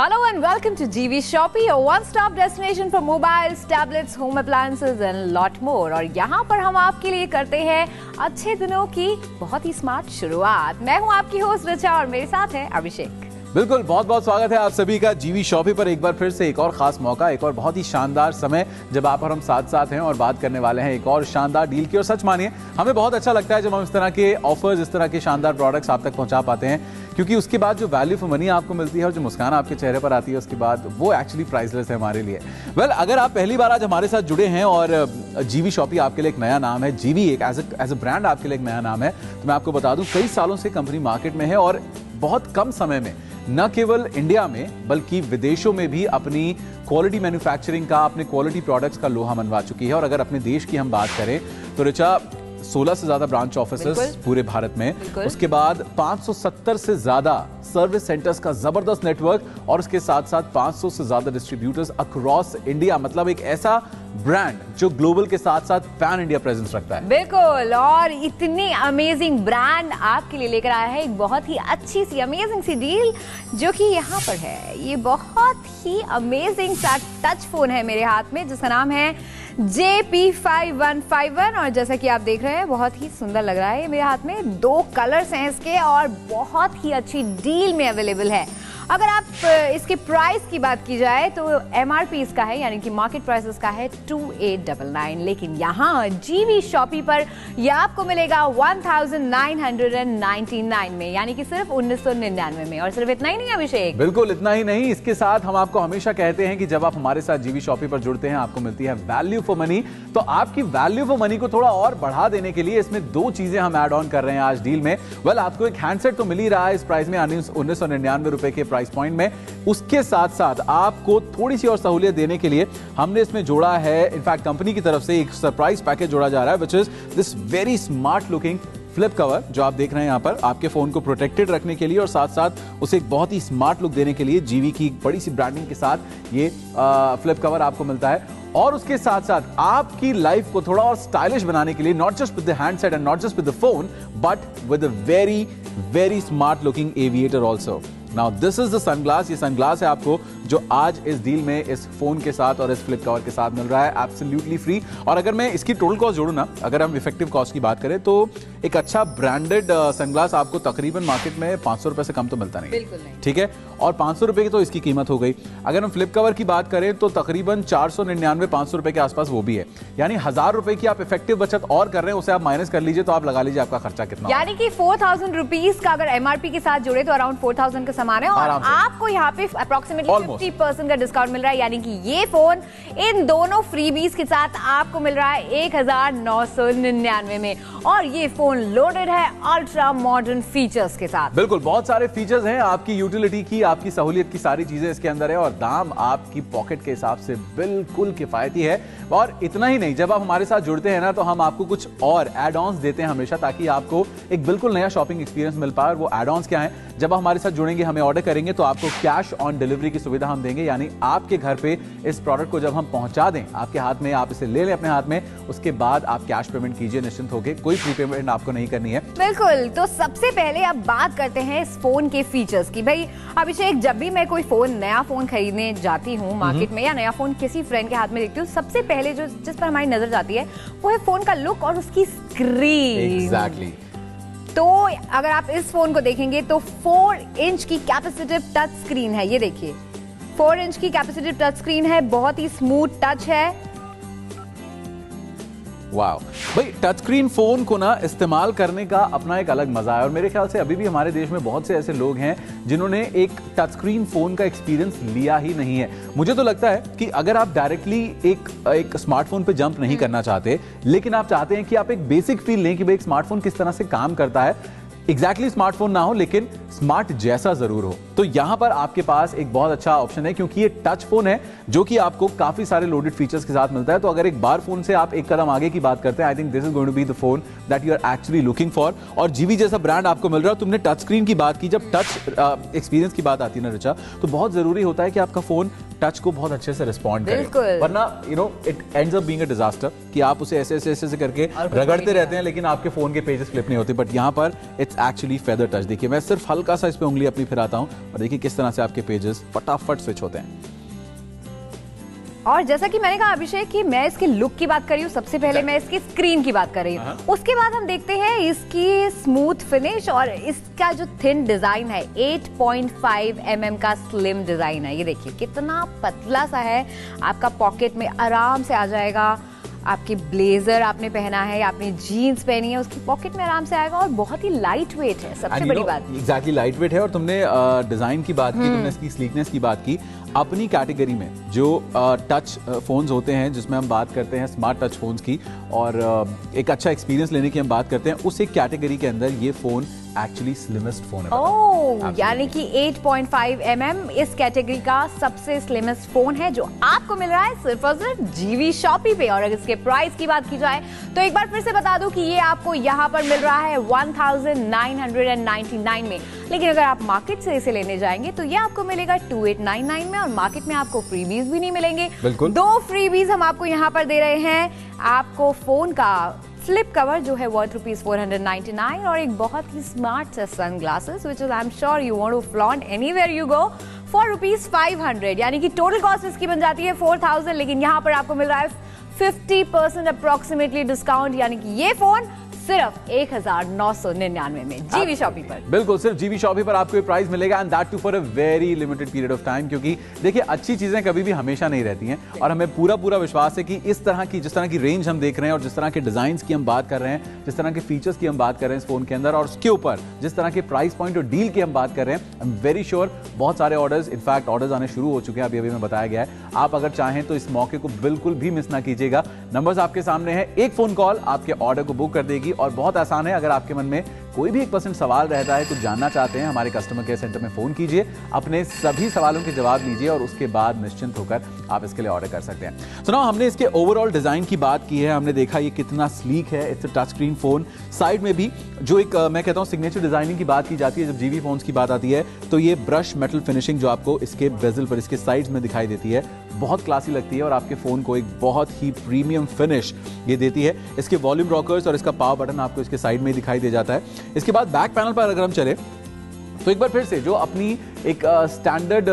Hello and welcome to GV Shoppy, a one-stop destination for mobiles, tablets, home appliances and lot more। और यहाँ पर हम आपके लिए करते हैं अच्छे दिनों की बहुत ही स्मार्ट शुरुआत। मैं हूँ आपकी होस्ट रिचा और मेरे साथ है अभिषेक। बिल्कुल, बहुत बहुत स्वागत है आप सभी का जीवी शॉपी पर। एक बार फिर से एक और खास मौका, एक और बहुत ही शानदार समय जब आप और हम साथ साथ हैं और बात करने वाले हैं एक और शानदार डील की। और सच मानिए हमें बहुत अच्छा लगता है जब हम इस तरह के ऑफर्स, इस तरह के शानदार प्रोडक्ट्स आप तक पहुंचा पाते हैं, क्योंकि उसके बाद जो वैल्यू फॉर मनी आपको मिलती है और जो मुस्कान आपके चेहरे पर आती है उसके बाद, वो एक्चुअली प्राइसलेस है हमारे लिए। वेल, अगर आप पहली बार आज हमारे साथ जुड़े हैं और जीवी शॉपी आपके लिए एक नया नाम है, जीवी एक एज अ ब्रांड आपके लिए एक नया नाम है, तो मैं आपको बता दूं कई सालों से कंपनी मार्केट में है और बहुत कम समय में न केवल इंडिया में बल्कि विदेशों में भी अपनी क्वालिटी मैन्युफैक्चरिंग का, अपने क्वालिटी प्रोडक्ट्स का लोहा मनवा चुकी है। और अगर अपने देश की हम बात करें तो रिचा 16 से ज्यादा ब्रांच ऑफिसेस पूरे भारत में, उसके बाद 570 से ज्यादा सर्विस सेंटर्स का जबरदस्त नेटवर्क और उसके साथ साथ 500 से ज्यादा डिस्ट्रीब्यूटर्स अक्रॉस इंडिया। मतलब एक ऐसा ब्रांड जो ग्लोबल के साथ साथ पैन इंडिया प्रेजेंस रखता है। बिल्कुल, और इतनी अमेजिंग ब्रांड आपके लिए लेकर आया है एक बहुत ही अच्छी सी अमेजिंग सी डील जो कि यहाँ पर है। ये बहुत ही अमेजिंग सा टच फोन है मेरे हाथ में जिसका नाम है JP5151 और जैसा कि आप देख रहे हैं बहुत ही सुंदर लग रहा है। ये मेरे हाथ में 2 कलर्स हैं इसके और बहुत ही अच्छी डील में अवेलेबल है। अगर आप इसके प्राइस की बात की जाए तो MRP इसका है, यानी कि मार्केट प्राइस इसका है 2899, लेकिन यहाँ जीवी शॉपी पर यह आपको मिलेगा 1999 में, यानी कि सिर्फ 1999 में। और सिर्फ इतना ही नहीं अभिषेक, बिल्कुल इतना ही नहीं, इसके साथ हम आपको हमेशा कहते हैं कि जब आप हमारे साथ जीवी शॉपी पर जुड़ते हैं आपको मिलती है वैल्यू फॉर मनी। तो आपकी वैल्यू फॉर मनी को थोड़ा और बढ़ा देने के लिए इसमें 2 चीजें हम ऐड ऑन कर रहे हैं आज डील में। वेल, आपको एक हैंडसेट तो मिल ही रहा है इस प्राइस में, 1999 रुपए के प्राइस पॉइंट में। उसके साथ साथ आपको थोड़ी सी और सहूलियत देने के लिए हमने इसमें जोड़ा है, इनफैक्ट कंपनी की तरफ से एक सरप्राइज पैकेज जोड़ा जा रहा है, which is this very smart looking flip cover जो आप देख रहे हैं यहाँ पर, आपके फोन को प्रोटेक्टेड रखने के लिए और साथ साथ उसे एक बहुत ही स्मार्ट लुक देने के लिए जीवी की बड़ी सी ब्रांडिंग के साथ ये फ्लिप कवर आपको मिलता है। और उसके साथ साथ आपकी लाइफ को थोड़ा और स्टाइलिश बनाने के लिए, not just with the handset and not just with the phone, but with a very very smart looking aviator also. Now this is the sunglass. ये सनग्लास है आपको जो आज इस डील में इस फोन के साथ और इस फ्लिप कवर के साथ मिल रहा है एब्सोल्युटली फ्री। और अगर मैं इसकी टोटल कॉस्ट जोड़ूं ना, अगर हम इफेक्टिव कॉस्ट की बात करें तो एक अच्छा ब्रांडेड सनग्लास आपको तकरीबन मार्केट में 500 रुपए से कम तो मिलता नहीं। बिल्कुल नहीं। ठीक है, और 500 रुपए की तो इसकी कीमत हो गई। अगर हम फ्लिप कवर की बात करें तो तकरीबन 499-500 रुपए के आसपास वो भी है, यानी 1000 रुपए की आप इफेक्टिव बचत और कर रहे हैं। उसे आप माइनस कर लीजिए तो आप लगा लीजिए आपका खर्चा कितना, यानी कि 4000 रुपीज का अगर MRP के साथ जुड़े तो अराउंड 4000 का सामान है। और आपको यहाँ पे अप्रोक्सीमेटली 50% का डिस्काउंट मिल रहा है, यानी कि ये फोन इन दोनों फ्रीबीज के साथ आपको मिल रहा है 1999 में। और ये फोन लोडेड है अल्ट्रा मॉडर्न फीचर्स के साथ। बिल्कुल, बहुत सारे फीचर्स हैं, आपकी यूटिलिटी की, आपकी सहूलियत की सारी चीजें इसके अंदर है और दाम आपकी पॉकेट के हिसाब से बिल्कुल किफायती है। और इतना ही नहीं, जब आप हमारे साथ जुड़ते हैं ना तो हम आपको कुछ और एड ऑन्स देते हैं हमेशा, ताकि आपको एक बिल्कुल नया शॉपिंग एक्सपीरियंस मिल पाए। और वो एड ऑन्स क्या है, जब आप हमारे साथ जुड़ेंगे, हमें ऑर्डर करेंगे तो आपको कैश ऑन डिलीवरी की सुविधा हम देंगे, यानी आपके घर पे इस प्रोडक्ट को जब हम पहुंचा दें आपके हाथ में, आप इसे ले लें अपने हाथ में, उसके बाद आप कैश पेमेंट कीजिए निश्चिंत होकर, कोई प्री पेमेंट आपको नहीं करनी है। बिल्कुल, तो सबसे पहले अब बात करते हैं इस फोन के फीचर्स की। भाई अभिषेक, जब भी मैं कोई फोन, नया फोन खरीदने जाती हूँ मार्केट में या नया फोन किसी फ्रेंड के हाथ में देखती हूँ, सबसे पहले जो जिस पर हमारी नजर जाती है वो है फोन का लुक और उसकी स्क्रीन। एग्जैक्टली। तो अगर आप इस फोन को देखेंगे तो 4 इंच की कैपेसिटिव टच स्क्रीन है। ये देखिए 4 इंच की कैपेसिटिव टच स्क्रीन है, बहुत ही स्मूथ टच है। वाओ भाई, टच स्क्रीन फोन को ना इस्तेमाल करने का अपना एक अलग मजा है और मेरे ख्याल से अभी भी हमारे देश में बहुत से ऐसे लोग हैं जिन्होंने एक टच स्क्रीन फोन का एक्सपीरियंस लिया ही नहीं है। मुझे तो लगता है कि अगर आप डायरेक्टली एक स्मार्टफोन पे जंप नहीं करना चाहते, लेकिन आप चाहते हैं कि आप एक बेसिक फील लें कि भाई एक स्मार्टफोन किस तरह से काम करता है, एग्जैक्टली स्मार्टफोन ना हो लेकिन स्मार्ट जैसा जरूर हो, तो यहां पर आपके पास एक बहुत अच्छा ऑप्शन है, क्योंकि ये टच फोन है जो कि आपको काफी सारे लोडेड फीचर्स के साथ मिलता है। तो अगर एक बार फोन से आप एक कदम आगे की बात करते हैं, I think this is going to be the phone that you are actually looking for. और जीवी जैसा ब्रांड आपको मिल रहा है। तुमने टच स्क्रीन की बात की, जब टच एक्सपीरियंस की बात आती है ना रिचा, तो बहुत जरूरी होता है कि आपका फोन टच को बहुत अच्छे से रिस्पॉन्ड करे, बिल्कुल। वरना it ends up being a disaster कि आप उसे ऐसे करके रगड़ते रहते हैं लेकिन आपके फोन के पेजेस फ्लिप नहीं होते। बट यहाँ पर इट्स एक्चुअली फेदर टच। देखिए मैं सिर्फ हल्का सा इस पे उंगली अपनी फिराता हूँ और देखिए किस तरह से आपके पेजेस फटाफट स्विच होते हैं। और जैसा कि मैंने कहा अभिषेक कि मैं इसके लुक की बात कर रही हूँ, सबसे पहले मैं इसकी स्क्रीन की बात कर रही हूँ, उसके बाद हम देखते हैं इसकी स्मूथ फिनिश और इसका जो थिन डिजाइन है। 8.5 mm का स्लिम डिजाइन है। ये देखिए कितना पतला सा है, आपका पॉकेट में आराम से आ जाएगा। आपकी ब्लेजर आपने पहना है या आपने जीन्स पहनी है, उसकी पॉकेट में आराम से आएगा और बहुत ही लाइट वेट है, सबसे बड़ी बात। एग्जैक्टली लाइट वेट है। और तुमने डिजाइन की बात की, तुमने इसकी स्लीकनेस की बात की। अपनी कैटेगरी में जो टच फोन्स होते हैं जिसमें हम बात करते हैं स्मार्ट टच फोन्स की और एक अच्छा एक्सपीरियंस लेने की हम बात करते हैं, उस एक कैटेगरी के अंदर ये फोन एक्चुअली स्लिमेस्ट फोन है। ओह, यानी कि 8.5 mm इस कैटेगरी का सबसे स्लिमेस्ट फोन है जो आपको मिल रहा है सिर्फ और सिर्फ जीवी शॉपी पे। और अगर इसके प्राइस की बात की जाए तो एक बार फिर से बता दूं कि ये आपको यहाँ पर मिल रहा है 1999 में, लेकिन अगर आप मार्केट से इसे लेने जाएंगे तो ये आपको मिलेगा 2899 में और मार्केट में आपको फ्रीबीज भी नहीं मिलेंगे। बिल्कुल। 2 फ्रीबीज हम आपको यहाँ पर दे रहे हैं। आपको फोन का फ्लिप कवर जो है वर्थ ₹499 और एक बहुत ही स्मार्ट सा sunglasses which is I'm sure you want to flaunt anywhere you go for ₹500, यानी कि टोटल कॉस्ट इसकी बन जाती है 4000, लेकिन यहाँ पर आपको मिल रहा है 50% अप्रोक्सीमेटली डिस्काउंट, यानी कि ये फोन सिर्फ 1999 में जीवी शॉपी पर। बिल्कुल, सिर्फ जीवी शॉपी पर आपको ये प्राइस मिलेगा and that too for a very limited period of time. क्योंकि देखिए अच्छी चीजें कभी भी हमेशा नहीं रहती हैं और हमें पूरा विश्वास है कि जिस तरह की रेंज हम देख रहे हैं और जिस तरह के डिजाइन की हम बात कर रहे हैं, जिस तरह के फीचर्स की हम बात कर रहे हैं इस फोन के अंदर और उसके ऊपर जिस तरह के प्राइस पॉइंट और डील की हम बात कर रहे हैं, आई एम वेरी श्योर बहुत सारे ऑर्डर्स, इनफैक्ट ऑर्डर्स आने शुरू हो चुके हैं, अभी में बताया गया है। आप अगर चाहें तो इस मौके को बिल्कुल भी मिस ना कीजिएगा। नंबर्स आपके सामने हैं, एक फोन कॉल आपके ऑर्डर को बुक कर देगी और बहुत आसान है। अगर आपके मन में कोई भी 1% सवाल रहता है, कुछ जानना चाहते हैं, हमारे कस्टमर केयर सेंटर में फोन कीजिए, अपने सभी सवालों के जवाब लीजिए और उसके बाद निश्चिंत होकर आप इसके लिए ऑर्डर कर सकते हैं। सुनाओ, हमने इसके ओवरऑल डिजाइन की बात की है, हमने देखा ये कितना स्लीक है, it's a touch screen phone. Side में भी जो एक मैं कहता हूं सिग्नेचर डिजाइनिंग की बात की जाती है जब जीवी फोन्स की बात आती है, तो ये ब्रश मेटल फिनिशिंग जो आपको इसके बेजल पर, इसके साइड्स में दिखाई देती है, बहुत क्लासी लगती है और आपके फोन को एक बहुत ही प्रीमियम फिनिश ये देती है। इसके वॉल्यूम रॉकर्स और इसका पावर बटन आपको इसके साइड में दिखाई दे जाता है। इसके बाद बैक पैनल पर अगर हम चले तो एक बार फिर से जो अपनी एक स्टैंडर्ड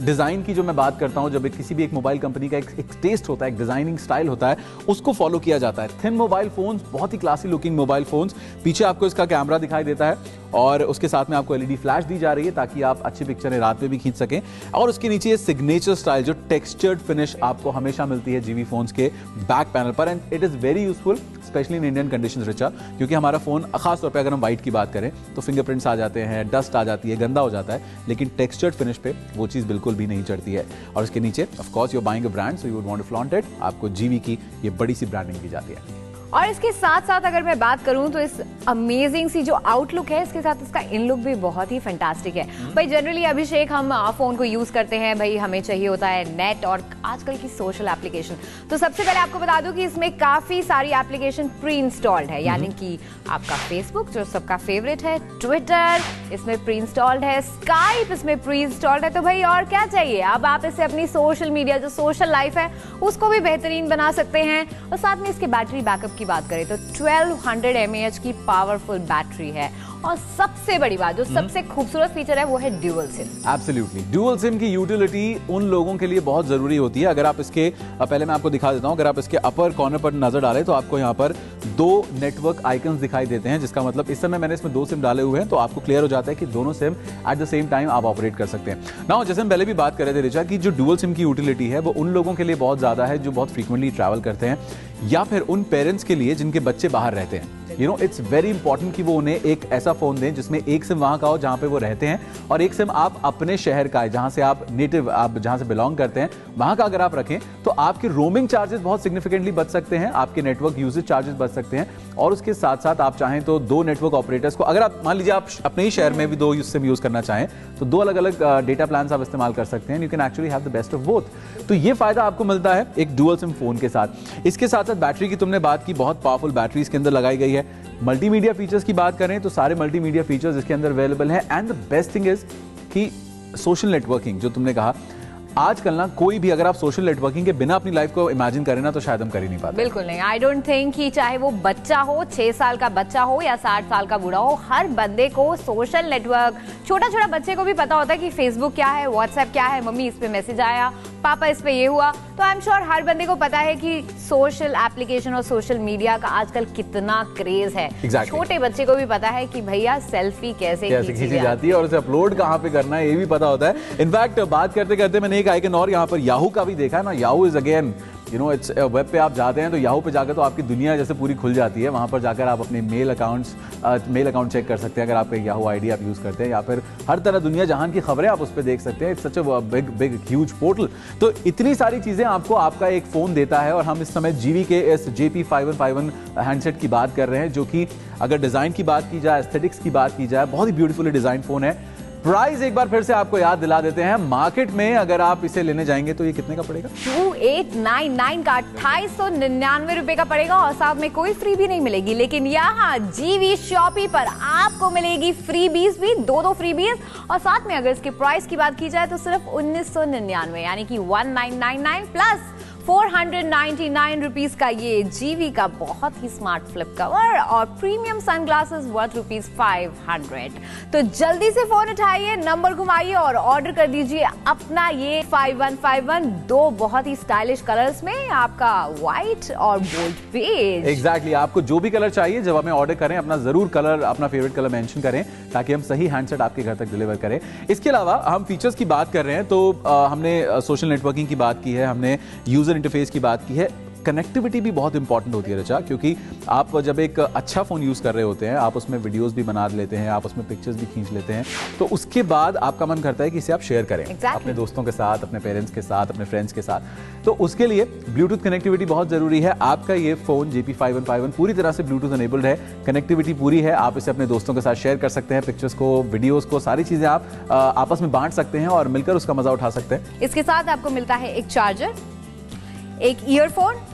डिजाइन की जो मैं बात करता हूं, जब किसी भी एक मोबाइल कंपनी का एक टेस्ट होता है, एक डिजाइनिंग स्टाइल होता है, उसको फॉलो किया जाता है। थिन मोबाइल फोन्स, बहुत ही क्लासी लुकिंग मोबाइल फोन्स, पीछे आपको इसका कैमरा दिखाई देता है और उसके साथ में आपको एलईडी फ्लैश दी जा रही है ताकि आप अच्छी पिक्चरें रात में भी खींच सकें। और उसके नीचे ये सिग्नेचर स्टाइल जो टेक्सचर्ड फिनिश आपको हमेशा मिलती है जीवी फोन्स के बैक पैनल पर and it is very useful specially in Indian conditions Richa, क्योंकि हमारा फोन खास तौर पे अगर हम वाइट की बात करें तो फिंगरप्रिंट्स आ जाते हैं, डस्ट आ जाती है, गंदा हो जाता है, लेकिन टेक्सचर्ड फिनिश पे वो चीज बिल्कुल भी नहीं चढ़ती है। और इसके नीचे of course you are buying a brand so you would want to flaunt it, आपको जीवी की ये बड़ी सी ब्रांडिंग दी जाती है। और इसके साथ साथ अगर मैं बात करूं तो इस अमेजिंग सी जो आउटलुक है, इसके साथ इसका इनलुक भी बहुत ही फैंटास्टिक है। भाई जनरली अभिषेक हम फोन को यूज करते हैं, भाई हमें चाहिए होता है नेट और आजकल की सोशल एप्लीकेशन। तो सबसे पहले आपको बता दूं कि इसमें काफी सारी एप्लीकेशन प्री इंस्टॉल्ड है, यानी कि आपका फेसबुक जो सबका फेवरेट है, ट्विटर इसमें प्री इंस्टॉल्ड है, स्काइप इसमें प्री इंस्टॉल्ड है। तो भाई और क्या चाहिए, अब आप इसे अपनी सोशल मीडिया जो सोशल लाइफ है उसको भी बेहतरीन बना सकते हैं। और साथ में इसके बैटरी बैकअप की बात करें तो 1200 mAh की पावरफुल बैटरी है और सबसे बड़ी बात जो सबसे खूबसूरत फीचर है वो है dual SIM. Absolutely, dual SIM की यूटिलिटी उन लोगों के लिए बहुत जरूरी होती है। अगर आप इसके पहले मैं आपको दिखा देता हूं, अगर आप इसके अपर कॉर्नर पर नजर डालें तो आपको यहां पर 2 नेटवर्क आइकन्स दिखाई देते हैं, जिसका मतलब इस समय मैंने इसमें 2 सिम डाले हुए हैं तो आपको क्लियर हो जाता है कि दोनों SIM at the same time आप ऑपरेट कर सकते हैं ना। जैसे हम पहले भी बात कर रहे थे रिचा की जो ड्यूअल सिम की यूटिलिटी है वो उन लोगों के लिए बहुत ज्यादा है जो बहुत फ्रीक्वेंटली ट्रैवल करते हैं या फिर उन पेरेंट्स के लिए जिनके बच्चे बाहर रहते हैं। You know it's very important कि वो उन्हें एक ऐसा फोन दें जिसमें एक सिम वहां का हो जहां पे वो रहते हैं और एक सिम आप अपने शहर का है, जहां से आप नेटिव, आप जहां से बिलोंग करते हैं वहां का अगर आप रखें तो आपके रोमिंग चार्जेस बहुत सिग्निफिकेंटली बच सकते हैं, आपके नेटवर्क यूजेज चार्जेस बच सकते हैं। और उसके साथ साथ आप चाहें तो 2 नेटवर्क ऑपरेटर्स को, अगर आप मान लीजिए आप अपने ही शहर में भी 2 सिम यूज करना चाहें तो 2 अलग अलग डेटा प्लान आप इस्तेमाल कर सकते हैं। You can actually have the best of both. तो ये फायदा आपको मिलता है एक डुअल सिम फोन के साथ। इसके साथ साथ बैटरी की तुमने बात की, बहुत पावरफुल बैटरी इसके अंदर लगाई गई है। मल्टीमीडिया फीचर्स की बात करें तो सारे मल्टीमीडिया फीचर्स इसके अंदर अवेलेबल हैं and the best thing is कि सोशल नेटवर्किंग जो तुमने कहा आजकल ना कोई भी, अगर आप सोशल नेटवर्किंग के बिना अपनी लाइफ को इमेजिन करें ना, तो शायद हम कर ही नहीं पाते। बिल्कुल नहीं। आई डोंट थिंक कि चाहे वो बच्चा हो, 6 साल का बच्चा हो या 60 साल का बूढ़ा हो, हर बंदे को सोशल नेटवर्क, छोटा छोटा बच्चे को भी पता होता है कि फेसबुक क्या है, व्हाट्सएप क्या है, मम्मी इस पे मैसेज आया, पापा इस पे ये हुआ। तो आई एम श्योर हर बंदे को पता है कि सोशल एप्लीकेशन और सोशल मीडिया का आजकल कितना क्रेज है। छोटे बच्चे को भी पता है कि भैया सेल्फी कैसे खींची जाती है और उसे अपलोड कहाँ पे करना है, ये भी पता होता है। इनफैक्ट बात करते करते मैंने एक आइकन और यहाँ पर याहू का भी देखा है ना। Yahoo is again it's web पे आप जाते हैं तो याहू पे जाकर तो आपकी दुनिया जैसे पूरी खुल जाती है। वहाँ पर जाकर आप अपने मेल अकाउंट चेक कर सकते हैं अगर आपका याहू आईडी आप यूज़ करते हैं, या फिर हर तरह दुनिया जहान की खबरें आप उस पर देख सकते हैं। It's such a big huge portal. तो इतनी सारी चीज़ें आपको आपका एक फ़ोन देता है। और हम इस समय जीवी के इस JP5151 हैंडसेट की बात कर रहे हैं, जो कि अगर डिज़ाइन की बात की जाए, एस्थेटिक्स की बात की जाए, बहुत ही ब्यूटीफुली डिज़ाइन फ़ोन है। प्राइस एक बार फिर से आपको याद दिला देते हैं। मार्केट में अगर आप इसे लेने जाएंगे तो ये कितने का पड़ेगा? 2899 का 2899 रुपए का पड़ेगा और साथ में कोई फ्री भी नहीं मिलेगी। लेकिन यहाँ जीवी शॉपी पर आपको मिलेगी फ्री बीज भी, दो फ्री बीज। और साथ में अगर इसके प्राइस की बात की जाए तो सिर्फ 1999 यानी कि 1999 प्लस 499 रुपीज का ये जीवी का बहुत ही स्मार्ट फ्लिप कवर और प्रीमियम सनग्लासेस वर्थ ₹500। तो जल्दी से फोन उठाइए, नंबर घुमाइए और ऑर्डर कर दीजिए अपना ये 5151 दो बहुत ही स्टाइलिश कलर्स में, आपका व्हाइट और बोल्ड बेज। एग्जैक्टली आपको जो भी कलर चाहिए जब हमें ऑर्डर करें, अपना जरूर कलर, अपना फेवरेट कलर मेंशन करें ताकि हम सही हैंडसेट आपके घर तक डिलीवर करें। इसके अलावा हम फीचर्स की बात कर रहे हैं तो हमने सोशल नेटवर्किंग की बात की है, हमने यूजर इंटरफेस की बात की है। कनेक्टिविटी भी बहुत इंपॉर्टेंट होती है रचा, क्योंकि आप जब एक अच्छा फोन यूज कर रहे होते हैं, आप उसमें वीडियोस भी बना लेते हैं, आप उसमें पिक्चर्स भी खींच लेते हैं, तो उसके बाद आपका मन करता है कि इसे आप शेयर करें अपने दोस्तों के साथ, अपने पेरेंट्स के साथ, अपने फ्रेंड्स के साथ। तो उसके लिए ब्लूटूथ कनेक्टिविटी बहुत जरूरी है। आपका ये फोन JP5151 पूरी तरह से ब्लूटूथ एनेबल्ड है, कनेक्टिविटी पूरी है। आप इसे अपने दोस्तों के साथ शेयर कर सकते हैं, पिक्चर्स को, वीडियोस को, सारी चीजें आप आपस में बांट सकते हैं और मिलकर उसका मजा उठा सकते हैं। इसके साथ आपको मिलता है एक चार्जर, एक ईयरफोन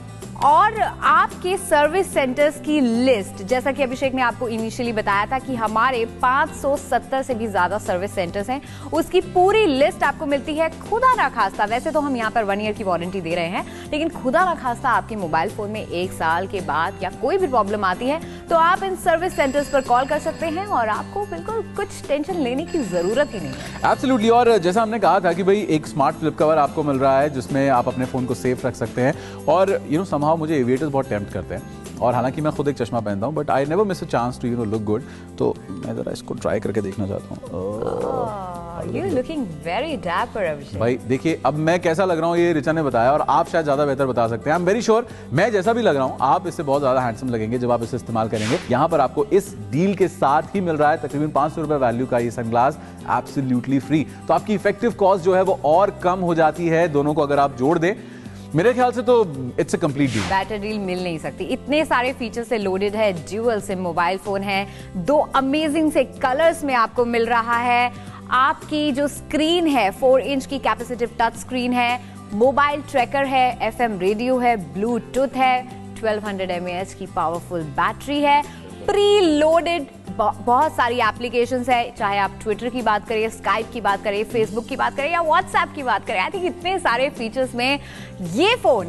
और आपके सर्विस सेंटर्स की लिस्ट। जैसा कि अभिषेक ने आपको इनिशियली बताया था कि हमारे 570 से भी ज्यादा सर्विस सेंटर्स हैं, उसकी पूरी लिस्ट आपको मिलती है। खुदा ना खास्ता, वैसे तो हम यहाँ पर 1 ईयर की वारंटी दे रहे हैं, लेकिन खुदा ना खास्ता आपके मोबाइल फोन में 1 साल के बाद या कोई भी प्रॉब्लम आती है तो आप इन सर्विस सेंटर्स पर कॉल कर सकते हैं और आपको बिल्कुल कुछ टेंशन लेने की जरूरत ही नहीं है। एब्सोल्युटली। और जैसा हमने कहा था कि भाई एक स्मार्ट फ्लिप कवर आपको मिल रहा है जिसमें आप अपने फोन को सेफ रख सकते हैं। और समहाउ मुझे एविएटर्स बहुत टेम्प्ट करते हैं, और हालांकि मैं खुद एक चश्मा पहनता हूं, but I never miss a chance to look good. तो मैं जरा इसको ट्राई करके देखना चाहता हूं। You looking very dapper Abhishek. भाई देखिए अब मैं कैसा लग रहा हूं ये रिचा ने बताया, और आप शायद ज्यादा बेहतर बता सकते हैं। आई एम वेरी श्योर मैं जैसा भी लग रहा हूं आप इससे बहुत ज्यादा हैंडसम लगेंगे जब आप इसे इस्तेमाल करेंगे। यहां पर आपको इस डील के साथ ही मिल रहा है तकरीबन 500 रुपए वैल्यू का ये सनग्लास एब्सोल्युटली फ्री। तो आपकी इफेक्टिव कॉस्ट जो है वो और कम हो जाती है। दोनों को अगर आप जोड़ दें, मेरे ख्याल से तो it's a complete deal. Better deal मिल नहीं सकती। इतने सारे फीचर से लोडेड है, ड्यूअल सिम मोबाइल फोन है, 2 अमेजिंग से कलर्स में आपको मिल रहा है। आपकी जो स्क्रीन है 4 इंच की कैपेसिटिव टच स्क्रीन है, मोबाइल ट्रैकर है, FM रेडियो है, ब्लूटूथ है, 1200 mAh की पावरफुल बैटरी है, प्री लोडेड बहुत सारी एप्लीकेशंस है, चाहे आप ट्विटर की बात करें, स्काइप की बात करें, फेसबुक की बात करें या व्हाट्सएप की बात करें। आई थिंक इतने सारे फीचर्स में ये फोन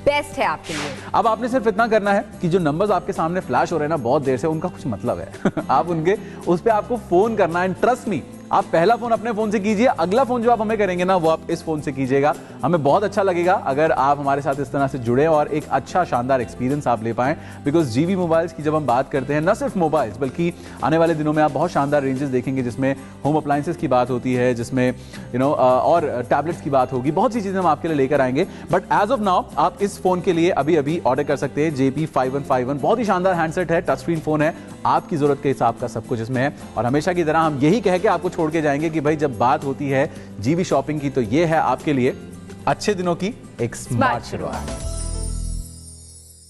बेस्ट है आपके लिए। अब आपने सिर्फ इतना करना है कि जो नंबर्स आपके सामने फ्लैश हो रहे हैं ना बहुत देर से, उनका कुछ मतलब है आप उनके उस पे आपको फोन करना है। ट्रस्ट मी, आप पहला फोन अपने फोन से कीजिए, अगला फोन जो आप हमें करेंगे ना वो आप इस फोन से कीजिएगा। हमें बहुत अच्छा लगेगा अगर आप हमारे साथ इस तरह से जुड़े और एक अच्छा शानदार एक्सपीरियंस आप ले पाएं। बिकॉज जीवी मोबाइल्स की जब हम बात करते हैं, न सिर्फ मोबाइल्स बल्कि आने वाले दिनों में आप बहुत शानदार रेंजेस देखेंगे जिसमें होम अप्लायंसेस की बात होती है, जिसमें और टैबलेट्स की बात होगी। बहुत सी चीजें हम आपके लिए लेकर आएंगे। बट एज ऑफ नाउ आप इस फोन के लिए अभी ऑर्डर कर सकते हैं। JP5151 बहुत ही शानदार हैंडसेट है, टच स्क्रीन फोन है, आपकी जरूरत के हिसाब का सब कुछ इसमें है। और हमेशा की तरह हम यही कह के आपको छोड़ के जाएंगे कि भाई जब बात होती है जीवी शॉपिंग की तो ये है आपके लिए अच्छे दिनों की एक स्मार्ट शुरुआत।